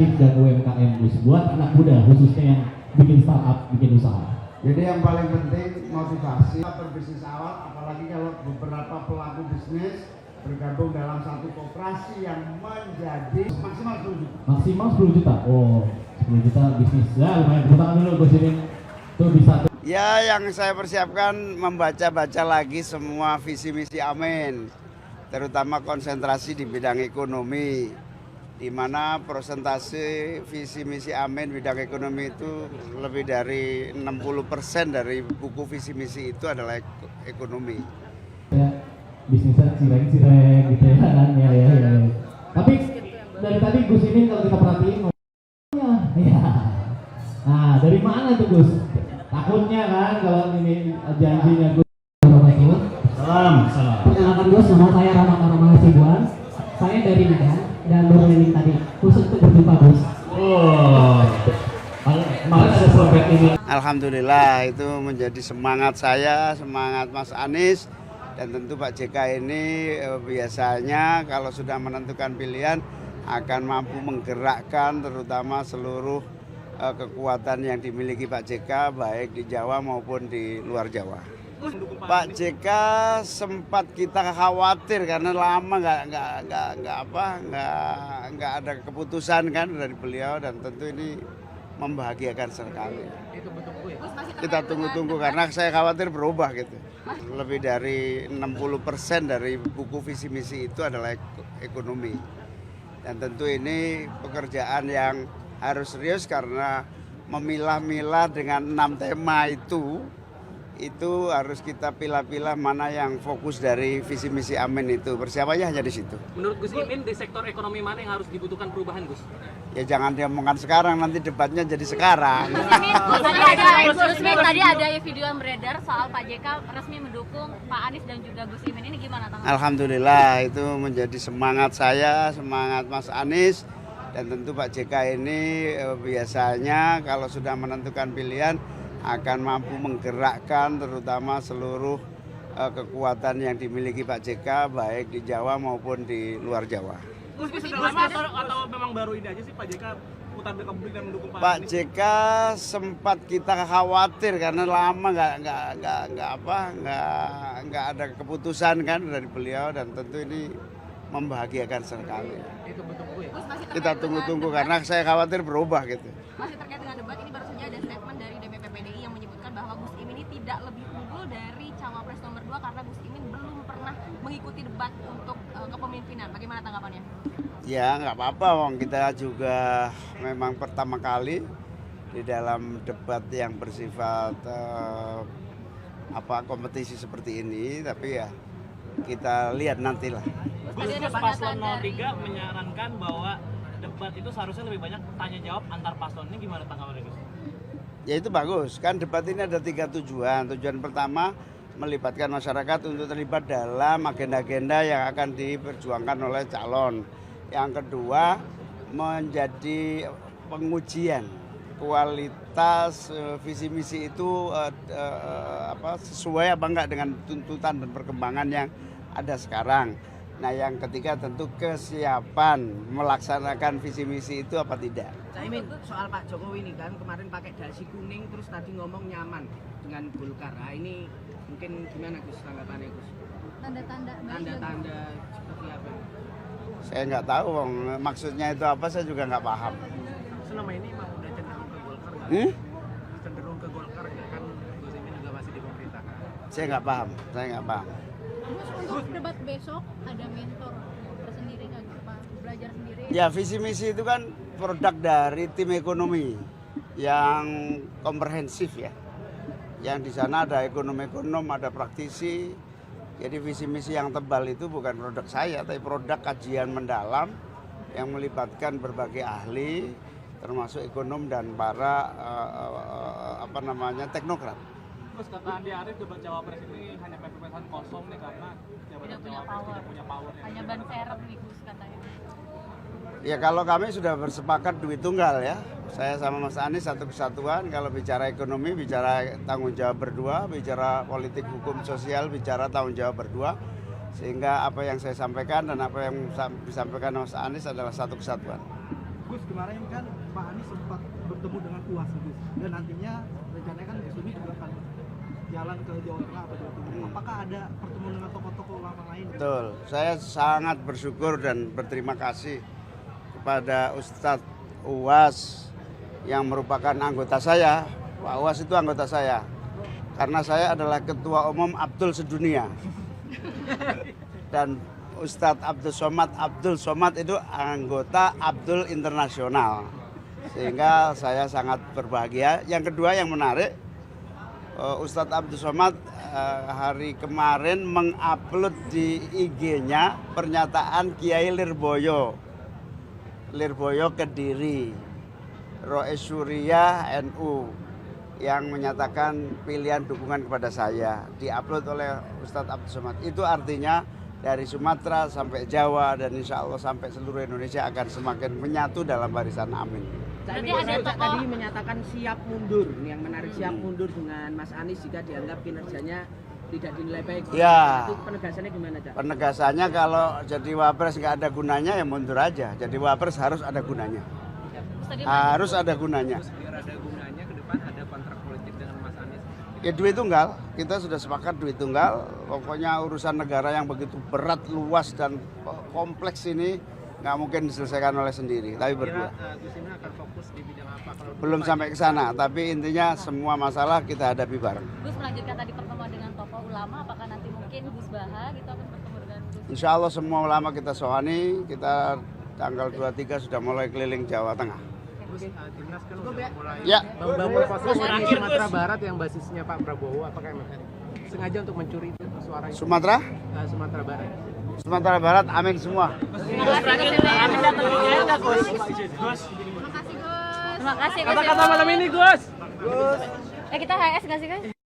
inisiatif dan UMKM Gus buat anak muda khususnya yang bikin startup, bikin usaha? Jadi yang paling penting motivasi berbisnis awal, apalagi kalau beberapa pelaku bisnis bergabung dalam satu koperasi yang menjadi maksimal 10 juta. Maksimal 10 juta. Oh, 10 juta bisnis. Ya lumayan, tepuk tangan dulu Gus Imin. Tuh bisa tuh. Ya, yang saya persiapkan membaca-baca lagi semua visi misi Amin, terutama konsentrasi di bidang ekonomi, di mana persentase visi misi Amin bidang ekonomi itu lebih dari 60% dari buku visi misi itu adalah ekonomi. Ya, bisnisnya cireng-cireng gitu ya kan ya. Tapi dari tadi Gus Imin kalau kita perhatiin ya. Nah, dari mana tuh Gus? Takutnya kan kalau ini janjinya Gus. Salam. Perkenalkan Gus, nama saya Rama Hasibuan. Saya dari Medan dan baru landing tadi. Khusus untuk berjumpa Gus. Oh. Kemarin ada proyek ini. Alhamdulillah, itu menjadi semangat saya, semangat Mas Anies, dan tentu Pak JK ini biasanya kalau sudah menentukan pilihan akan mampu menggerakkan terutama seluruh kekuatan yang dimiliki Pak JK baik di Jawa maupun di luar Jawa. Pak JK sempat kita khawatir karena lama nggak ada keputusan kan dari beliau, dan tentu ini membahagiakan sekali. Kita tunggu-tunggu karena saya khawatir berubah gitu. Lebih dari 60% dari buku visi misi itu adalah ekonomi, dan tentu ini pekerjaan yang harus serius karena memilah-milah dengan 6 tema itu harus kita pilah-pilah mana yang fokus dari visi misi Amin itu. Persiapannya hanya di situ. Menurut Gus Imin di sektor ekonomi mana yang harus dibutuhkan perubahan Gus? Ya jangan diomongkan sekarang, nanti debatnya jadi sekarang. Tadi ada video yang beredar soal Pak JK resmi mendukung Pak Anies dan juga Gus Imin, ini gimana tanggapan? Alhamdulillah, itu menjadi semangat saya, semangat Mas Anies, dan tentu Pak JK ini biasanya kalau sudah menentukan pilihan akan mampu menggerakkan terutama seluruh kekuatan yang dimiliki Pak JK baik di Jawa maupun di luar Jawa. Gus sudah lama atau memang baru ini aja sih Pak JK putar ke publik dan mendukung Pak JK sempat kita khawatir karena lama nggak ada keputusan kan dari beliau, dan tentu ini membahagiakan sekali. Kita tunggu-tunggu karena saya khawatir berubah gitu. Masih terkait dengan debat ini, baru saja ada statement dari DPP PDI yang menyebutkan bahwa Gus Imin ini tidak lebih unggul dari cawapres nomor 2 karena Gus Imin belum pernah mengikuti debat untuk kepemimpinan. Bagaimana tanggapannya? Ya nggak apa-apa, Wong, kita juga memang pertama kali di dalam debat yang bersifat kompetisi seperti ini, tapi ya kita lihat nantilah. Paslon 03 menyarankan bahwa debat itu seharusnya lebih banyak tanya jawab antar paslon, ini gimana tanggapannya Gus? Ya itu bagus, kan debat ini ada 3 tujuan. Tujuan pertama melibatkan masyarakat untuk terlibat dalam agenda-agenda yang akan diperjuangkan oleh calon. Yang kedua menjadi pengujian kualitas visi misi itu sesuai apa enggak dengan tuntutan dan perkembangan yang ada sekarang. Nah, yang ketiga tentu kesiapan melaksanakan visi misi itu apa tidak. Caimin, soal Pak Jokowi ini kan kemarin pakai dasi kuning terus tadi ngomong nyaman dengan Golkar. Nah, ini mungkin gimana Gus tanggapannya Gus? Tanda-tanda seperti apa? Saya nggak tahu, maksudnya itu apa, saya juga nggak paham. Selama ini emang udah cenderung ke Golkar nggak? Cenderung ke Golkar ya kan, Gus Imin juga masih di pemerintahan. Saya nggak paham. Untuk debat besok ada mentor tersendiri nggak gitu Pak? Belajar sendiri? Ya, visi misi itu kan produk dari tim ekonomi yang komprehensif ya. Yang di sana ada ekonom, ada praktisi. Jadi visi misi yang tebal itu bukan produk saya, tapi produk kajian mendalam yang melibatkan berbagai ahli, termasuk ekonom dan para teknokrat. Terus kata Andi Arief debat cawapres ini hanya pembebasan kosong nih karena tidak punya power. Hanya ban serep nih Gus katanya. Ya kalau kami sudah bersepakat duit tunggal ya. Saya sama Mas Anies satu kesatuan. Kalau bicara ekonomi, bicara tanggung jawab berdua, bicara politik hukum sosial, bicara tanggung jawab berdua. Sehingga apa yang saya sampaikan dan apa yang disampaikan Mas Anies adalah satu kesatuan. Gus, kemarin kan Pak Anies sempat bertemu dengan UAS Gus, dan nantinya rencananya kan Gus ini juga akan jalan ke Jawa Tengah atau Jawa Timur. Apakah ada pertemuan dengan tokoh-tokoh ulama lain? Betul, saya sangat bersyukur dan berterima kasih kepada Ustadz UAS yang merupakan anggota saya. Pak UAS itu anggota saya, karena saya adalah Ketua Umum Abdul Sedunia. Dan Ustadz Abdul Somad itu anggota Abdul Internasional. Sehingga saya sangat berbahagia. Yang kedua yang menarik, Ustadz Abdul Somad hari kemarin mengupload di IG-nya pernyataan Kiai Lirboyo Kediri, Rois Surya NU, yang menyatakan pilihan dukungan kepada saya, diupload oleh Ustadz Abdul Somad. Itu artinya dari Sumatera sampai Jawa dan insya Allah sampai seluruh Indonesia akan semakin menyatu dalam barisan amin. Cak tadi menyatakan siap mundur, yang menarik siap mundur dengan Mas Anies jika dianggap kinerjanya tidak dinilai baik. Ya. Itu penegasannya gimana, Cak? Penegasannya kalau jadi wapres nggak ada gunanya ya mundur aja. Jadi wapres harus ada gunanya. Harus ada gunanya. Biar ada gunanya ke depan ada kontrak politik dengan Mas Anies. Ya duit tunggal, kita sudah sepakat duit tunggal. Pokoknya urusan negara yang begitu berat, luas dan kompleks ini nggak mungkin diselesaikan oleh sendiri, tapi berdua. Gus Imin akan fokus di bidang apa? Kalau Belum sampai ke sana, tapi intinya semua masalah kita hadapi bareng. Gus melanjutkan tadi pertemuan dengan tokoh ulama, apakah nanti mungkin Gus Baha gitu akan bertemu dengan Gus? Insya Allah semua ulama kita sohani, kita tanggal 23 sudah mulai keliling Jawa Tengah. timnas kan udah mulai Ya, membangun posisi di Sumatera Barat yang basisnya Pak Prabowo, apakah emang sengaja untuk mencuri itu suara itu? Sumatera? Sumatera Barat. Sumatera Barat, amin semua. Terima kasih Gus. Kata-kata malam ini, Gus. Kita HS nggak sih guys?